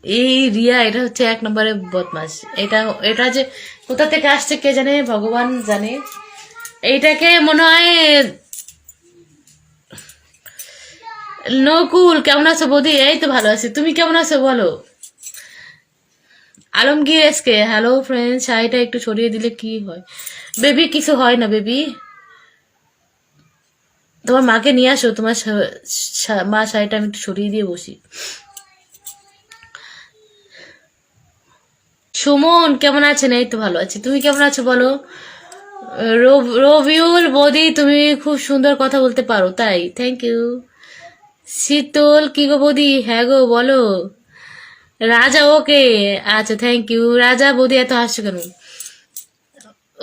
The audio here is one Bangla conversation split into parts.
এই রিয়া এটা হচ্ছে 1 নম্বরের বদমাস। এটা এটা যে কোথা থেকে আসছে কে জানে, ভগবান জানে। এইটাকে মনে হয় নকুল। কেমন আছো বৌদি? এই তো ভালো আছি, তুমি কেমন আছো বলো? Alamgir SK hello friend. শাড়িটা একটু সরিয়ে দিলে কি হয়? বেবি কিছু হয় না বেবি, তোমার মাকে নিয়ে আসো, তোমার মা শাড়িটা আমি একটু সরিয়ে দিয়ে বসি। সুমন কেমন আছেন? এই তো ভালো আছি, তুমি কেমন আছো বলো? রবিউল বৌদি তুমি খুব সুন্দর কথা বলতে পারো, তাই থ্যাংক ইউ। শীতল কি গো বৌদি? হ্যাঁ গো বলো। রাজা ওকে, আচ্ছা থ্যাংক ইউ। রাজা বৌদি এত হাসছো কেন?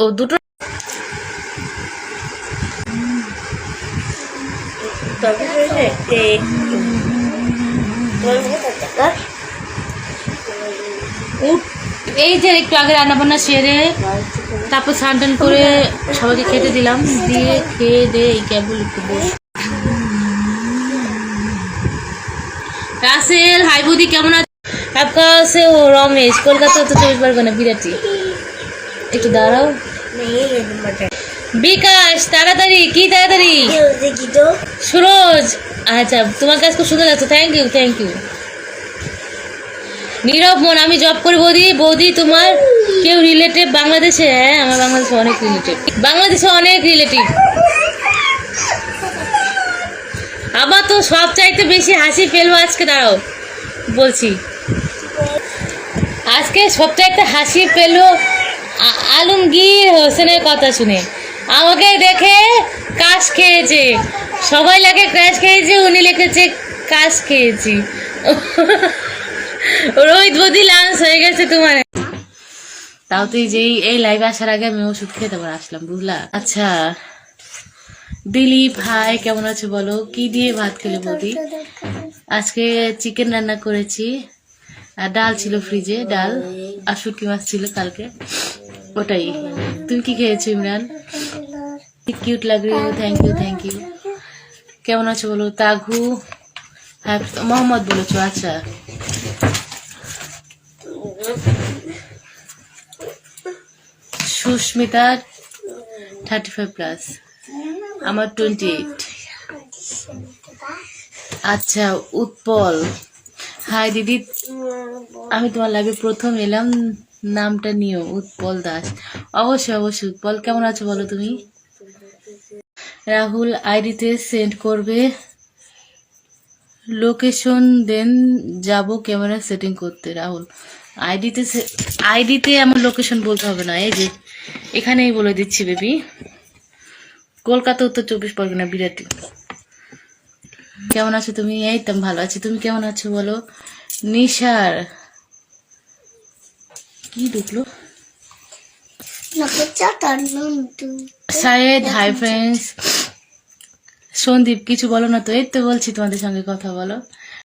ও দুটো এই যে একটু আগে রান্না বান্না সেরে তারপর স্নান টান করে সবাইকে খেতে দিলাম, দিয়ে খেয়ে দিয়ে এই কেবল একটু বসে। রাসেল হাই বৌদি কেমন আছে? आपका से वो रमेश কলকাতা তো 24 ঘন্টা বিরাটি। একটু দাঁড়াও বিকাশ, তাড়াতাড়ি কি তাড়াতাড়ি। সুরজ আচ্ছা তোমার কাছে খুব সুন্দর লাগছে, থ্যাংক ইউ থ্যাংক ইউ। নীরব মন আমি জব করি বৌদি। বৌদি তোমার কেউ রিলেটিভ বাংলাদেশে? হ্যাঁ আমার বাংলাদেশে অনেক রিলেটিভ, বাংলাদেশে অনেক রিলেটিভ। আমার তো সব চাইতে বেশি হাসি ফেলবো আজকে, দাঁড়াও বলছি। আজকে সবচাইতে হাসি পেলো আলমগীর হোসেনের কথা শুনে। আমাকে দেখে কাশ খেয়েছে, সবাই লাগে ক্র্যাশ খেয়েছে, উনি লিখেছে কাশ খেয়েছি। রোহিত বৌদি লাঞ্চ হয়ে গেছে তোমার? তাও তুই যেই এই লাইভে আসার আগে আমি ওষুধ খেয়ে তারপর আসলাম, বুঝলা? আচ্ছা দিলীপ হাই কেমন আছো বলো? কি দিয়ে ভাত খেলে বৌদি? আজকে চিকেন রান্না করেছি আর ডাল ছিল ফ্রিজে, ডাল আর শুটকি মাছ ছিল কালকে, ওটাই। তুমি কি খেয়েছো ইমরান? কিউট লাগে, থ্যাংক ইউ থ্যাংক ইউ। কেমন আছো বলো? তাঘু হ্যাঁ মোহাম্মদ বলেছো, আচ্ছা। সুস্মিতা 35+, আমার 28। আচ্ছা উৎপল হাই দিদি, আমি তোমার লাইভে প্রথম এলাম, নামটা নিও উৎপল দাস। অবশ্যই অবশ্যই উৎপল, কেমন আছো বলো তুমি? রাহুল আইডিতে সেন্ড করবে লোকেশন, দেন যাব ক্যামেরা সেটিং করতে। রাহুল আইডিতে আমার লোকেশন বলতে হবে না, এই যে এখানেই বলে দিচ্ছি বেবি, কলকাতা উত্তর 24 পরগনা বিরাটি। কেমন আছো তুমি? এই তো ভালো আছি, তুমি কেমন আছো বলো? নিশার কি ঢুকলো? সায়েদ হাই ফ্রেন্ডস। সন্দীপ কিছু বলো না তো? এই তো বলছি তোমাদের সঙ্গে কথা বলো।